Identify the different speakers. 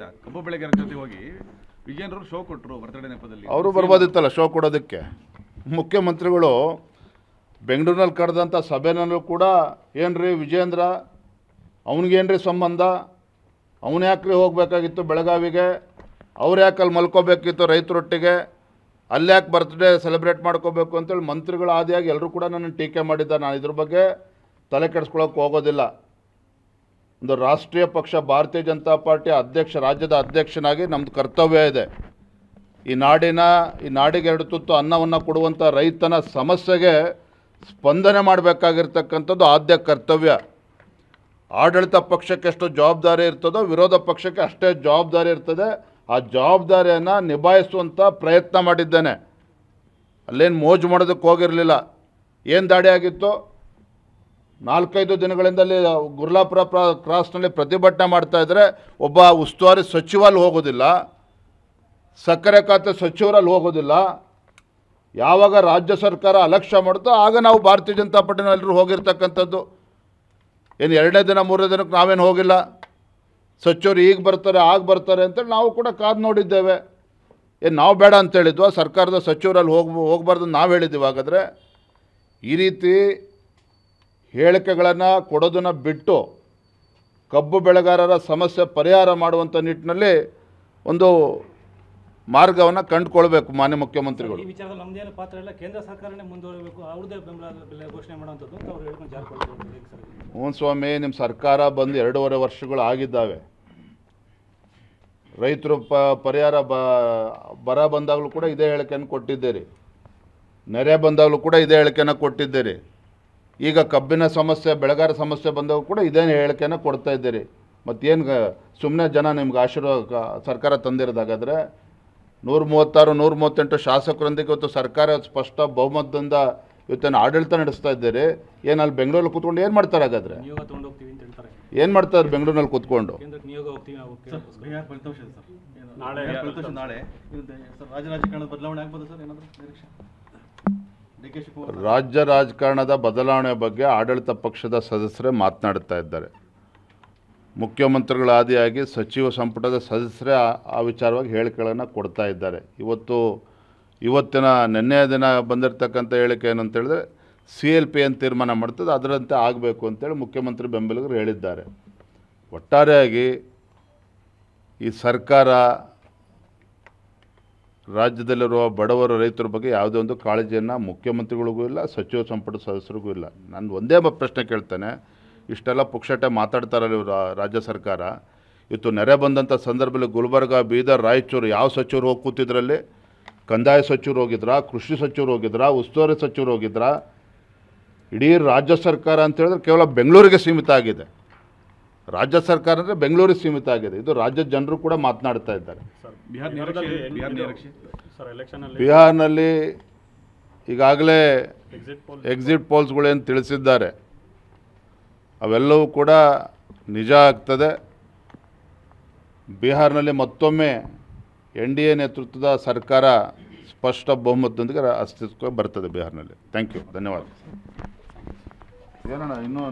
Speaker 1: ಕಬ್ಬು ಬೆಳೆಗಾರರ ಜೊತೆ ಹೋಗಿ ವಿಜಯೇಂದ್ರ ಶೋ ಕೊಟ್ಟರು ಬರ್ತಡೇ ನೆಪದಲ್ಲಿ.
Speaker 2: ಅವರು ಬರ್ಬೋದಿತ್ತಲ್ಲ ಶೋ ಕೊಡೋದಕ್ಕೆ. ಮುಖ್ಯಮಂತ್ರಿಗಳು ಬೆಂಗಳೂರಿನಲ್ಲಿ ಕರೆದಂಥ ಸಭೆನಲ್ಲೂ ಕೂಡ ಏನ್ರಿ ವಿಜಯೇಂದ್ರ ಅವನಿಗೇನ್ರಿ ಸಂಬಂಧ, ಅವನು ಯಾಕ್ರಿ ಹೋಗಬೇಕಾಗಿತ್ತು ಬೆಳಗಾವಿಗೆ, ಅವ್ರು ಯಾಕೆ ಅಲ್ಲಿ ಮಲ್ಕೋಬೇಕಿತ್ತು ರೈತರೊಟ್ಟಿಗೆ, ಅಲ್ಲಿ ಯಾಕೆ ಬರ್ತ್ಡೇ ಸೆಲೆಬ್ರೇಟ್ ಮಾಡ್ಕೋಬೇಕು ಅಂತೇಳಿ ಮಂತ್ರಿಗಳು ಆದಿಯಾಗಿ ಎಲ್ಲರೂ ಕೂಡ ನನ್ನ ಟೀಕೆ ಮಾಡಿದ್ದಾರೆ. ನಾನು ಇದ್ರ ಬಗ್ಗೆ ತಲೆ ಕೆಡಿಸ್ಕೊಳ್ಳೋಕೆ ಹೋಗೋದಿಲ್ಲ. ಒಂದು ರಾಷ್ಟ್ರೀಯ ಪಕ್ಷ ಭಾರತೀಯ ಜನತಾ ಪಾರ್ಟಿ ರಾಜ್ಯದ ಅಧ್ಯಕ್ಷನಾಗಿ ನಮ್ಮದು ಕರ್ತವ್ಯ ಇದೆ. ಈ ನಾಡಿಗೆ ಎರಡು ತುತ್ತು ಅನ್ನವನ್ನು ಕೊಡುವಂಥ ರೈತನ ಸಮಸ್ಯೆಗೆ ಸ್ಪಂದನೆ ಮಾಡಬೇಕಾಗಿರ್ತಕ್ಕಂಥದ್ದು ಆದ್ಯ ಕರ್ತವ್ಯ. ಆಡಳಿತ ಪಕ್ಷಕ್ಕೆ ಎಷ್ಟು ಜವಾಬ್ದಾರಿ ಇರ್ತದೋ ವಿರೋಧ ಪಕ್ಷಕ್ಕೆ ಅಷ್ಟೇ ಜವಾಬ್ದಾರಿ ಇರ್ತದೆ. ಆ ಜವಾಬ್ದಾರಿಯನ್ನು ನಿಭಾಯಿಸುವಂಥ ಪ್ರಯತ್ನ ಮಾಡಿದ್ದೇನೆ. ಅಲ್ಲೇನು ಮೋಜು ಮಾಡೋದಕ್ಕೆ ಹೋಗಿರಲಿಲ್ಲ. ಏನು ದಾಳಿ ಆಗಿತ್ತು, 4-5 ದಿನಗಳಿಂದಲ್ಲಿ ಗುರ್ಲಾಪುರ ಕ್ರಾಸ್ನಲ್ಲಿ ಪ್ರತಿಭಟನೆ ಮಾಡ್ತಾಯಿದ್ರೆ ಒಬ್ಬ ಉಸ್ತುವಾರಿ ಸಚಿವಲ್ಲಿ ಹೋಗೋದಿಲ್ಲ, ಸಕ್ಕರೆ ಖಾತೆ ಸಚಿವರಲ್ಲಿ ಹೋಗೋದಿಲ್ಲ. ಯಾವಾಗ ರಾಜ್ಯ ಸರ್ಕಾರ ಅಲಕ್ಷ್ಯ ಮಾಡುತ್ತೋ ಆಗ ನಾವು ಭಾರತೀಯ ಜನತಾ ಪಾರ್ಟಿನಲ್ಲರೂ ಹೋಗಿರ್ತಕ್ಕಂಥದ್ದು. ಏನು 2ನೇ ದಿನ 3ನೇ ದಿನಕ್ಕೆ ನಾವೇನು ಹೋಗಿಲ್ಲ. ಸಚಿವರು ಈಗ ಬರ್ತಾರೆ ಆಗ ಬರ್ತಾರೆ ಅಂತೇಳಿ ನಾವು ಕೂಡ ಕಾದು ನೋಡಿದ್ದೇವೆ. ಏನು ನಾವು ಬೇಡ ಅಂತೇಳಿದ್ವಾ? ಸರ್ಕಾರದ ಸಚಿವರಲ್ಲಿ ಹೋಗಬಾರ್ದು ನಾವು ಹೇಳಿದ್ದೀವಿ. ಹಾಗಾದರೆ ಈ ರೀತಿ ಹೇಳಿಕೆಗಳನ್ನು ಕೊಡೋದನ್ನು ಬಿಟ್ಟು ಕಬ್ಬು ಬೆಳೆಗಾರರ ಸಮಸ್ಯೆ ಪರಿಹಾರ ಮಾಡುವಂಥ ನಿಟ್ಟಿನಲ್ಲಿ ಒಂದು ಮಾರ್ಗವನ್ನು ಕಂಡುಕೊಳ್ಬೇಕು ಮಾನ್ಯ ಮುಖ್ಯಮಂತ್ರಿಗಳು.
Speaker 3: ಈ ವಿಚಾರದಲ್ಲಿ ನಮ್ಮದೇನು ಪಾತ್ರ ಇಲ್ಲ, ಕೇಂದ್ರ ಸರ್ಕಾರನೇ ಮುಂದುವರಬೇಕು, ಅವ್ರದ್ದೇ ಬೆಂಬಲ ಬೆಲೆ ಘೋಷಣೆ ಮಾಡುವಂಥದ್ದು ಅಂತ ಅವ್ರು ಹೇಳ್ಕೊಂಡು ಜಾರಿಗೊಳಿಸ್ತಾರೆ.
Speaker 2: ಹ್ಞೂ ಸ್ವಾಮಿ, ನಿಮ್ಮ ಸರ್ಕಾರ ಬಂದು 2.5 ವರ್ಷಗಳು ಆಗಿದ್ದಾವೆ. ರೈತರು ಪರಿಹಾರ ಬರ ಬಂದಾಗಲೂ ಕೂಡ ಇದೇ ಹೇಳಿಕೆಯನ್ನು ಕೊಟ್ಟಿದ್ದೀರಿ, ನೆರೆ ಬಂದಾಗಲೂ ಕೂಡ ಇದೇ ಹೇಳಿಕೆಯನ್ನು ಕೊಟ್ಟಿದ್ದೀರಿ. ಈಗ ಕಬ್ಬಿನ ಸಮಸ್ಯೆ ಬೆಳೆಗಾರ ಸಮಸ್ಯೆ ಬಂದಾಗ ಕೂಡ ಇದೇ ಹೇಳಿಕೆಯನ್ನು ಕೊಡ್ತಾ ಇದ್ದೀರಿ. ಮತ್ತೇನು ಸುಮ್ಮನೆ ಜನ ನಿಮ್ಗೆ ಆಶೀರ್ವಾದ ಸರ್ಕಾರ ತಂದಿರೋದಾಗಾದರೆ 136 138 ಶಾಸಕರೊಂದಿಗೆ ಇವತ್ತು ಸರ್ಕಾರ ಸ್ಪಷ್ಟ ಬಹುಮತದಿಂದ ಇವತ್ತೇನು ಆಡಳಿತ ನಡೆಸ್ತಾ ಇದ್ದೀರಿ. ಏನು ಅಲ್ಲಿ ಬೆಂಗಳೂರಲ್ಲಿ ಕೂತ್ಕೊಂಡು ಏನು ಮಾಡ್ತಾರೆ? ಹಾಗಾದರೆ ಏನು ಮಾಡ್ತಾರೆ ಬೆಂಗಳೂರಿನಲ್ಲಿ ಕೂತ್ಕೊಂಡು? ರಾಜ್ಯ ರಾಜಕಾರಣದ ಬದಲಾವಣೆ ಬಗ್ಗೆ ಆಡಳಿತ ಪಕ್ಷದ ಸದಸ್ಯರೇ ಮಾತನಾಡ್ತಾ ಇದ್ದಾರೆ. ಮುಖ್ಯಮಂತ್ರಿಗಳ ಆದಿಯಾಗಿ ಸಚಿವ ಸಂಪುಟದ ಸದಸ್ಯರೇ ಆ ವಿಚಾರವಾಗಿ ಹೇಳಿಕೆಗಳನ್ನು ಕೊಡ್ತಾ ಇದ್ದಾರೆ. ನಿನ್ನೆಯ ದಿನ ಬಂದಿರತಕ್ಕಂಥ ಹೇಳಿಕೆ ಏನಂತ ಹೇಳಿದ್ರೆ CLP ಏನು ತೀರ್ಮಾನ ಮಾಡ್ತದೆ ಅದರಂತೆ ಆಗಬೇಕು ಅಂತೇಳಿ ಮುಖ್ಯಮಂತ್ರಿ ಬೆಂಬಲಿಗರು ಹೇಳಿದ್ದಾರೆ. ಒಟ್ಟಾರೆಯಾಗಿ ಈ ಸರ್ಕಾರ ರಾಜ್ಯದಲ್ಲಿರುವ ಬಡವರು ರೈತರ ಬಗ್ಗೆ ಯಾವುದೇ ಒಂದು ಕಾಳಜಿಯನ್ನು ಮುಖ್ಯಮಂತ್ರಿಗಳಿಗೂ ಇಲ್ಲ, ಸಚಿವ ಸಂಪುಟ ಸದಸ್ಯರಿಗೂ ಇಲ್ಲ. ನಾನು ಒಂದೇ ಪ್ರಶ್ನೆ ಕೇಳ್ತೇನೆ, ಇಷ್ಟೆಲ್ಲ ಪುಕ್ಷಟೆ ಮಾತಾಡ್ತಾರಲ್ಲ ಇವರು ರಾಜ್ಯ ಸರ್ಕಾರ. ಇವತ್ತು ನೆರೆ ಬಂದಂಥ ಸಂದರ್ಭದಲ್ಲಿ ಗುಲ್ಬರ್ಗ, ಬೀದರ್, ರಾಯಚೂರು ಯಾವ ಸಚಿವರು ಹೋಗಿ ಕೂತಿದ್ರಲ್ಲಿ? ಕಂದಾಯ ಸಚಿವರು ಹೋಗಿದ್ರಾ, ಕೃಷಿ ಸಚಿವರು ಹೋಗಿದ್ರಾ, ಉಸ್ತುವಾರಿ ಸಚಿವರು ಹೋಗಿದ್ರಾ? ಇಡೀ ರಾಜ್ಯ ಸರ್ಕಾರ ಅಂತ ಹೇಳಿದ್ರೆ ಕೇವಲ ಬೆಂಗಳೂರಿಗೆ ಸೀಮಿತ ಆಗಿದೆ. ರಾಜ್ಯ ಸರ್ಕಾರ ಅಂದರೆ ಬೆಂಗಳೂರಿಗೆ ಸೀಮಿತ ಆಗಿದೆ. ಇದು ರಾಜ್ಯದ ಜನರು ಕೂಡ ಮಾತನಾಡ್ತಾ ಇದ್ದಾರೆ. ಬಿಹಾರ್ನಲ್ಲಿ ಈಗಾಗಲೇ ಎಕ್ಸಿಟ್ ಪೋಲ್ಸ್ಗಳೇನು ತಿಳಿಸಿದ್ದಾರೆ ಅವೆಲ್ಲವೂ ಕೂಡ ನಿಜ ಆಗ್ತದೆ. ಬಿಹಾರ್ನಲ್ಲಿ ಮತ್ತೊಮ್ಮೆ NDA ನೇತೃತ್ವದ ಸರ್ಕಾರ ಸ್ಪಷ್ಟ ಬಹುಮತದೊಂದಿಗೆ ಅಸ್ತಿತ್ವಕ್ಕೆ ಬರ್ತದೆ ಬಿಹಾರ್ನಲ್ಲಿ. ಥ್ಯಾಂಕ್ ಯು, ಧನ್ಯವಾದ. ಏನಣ್ಣ ಇನ್ನೂ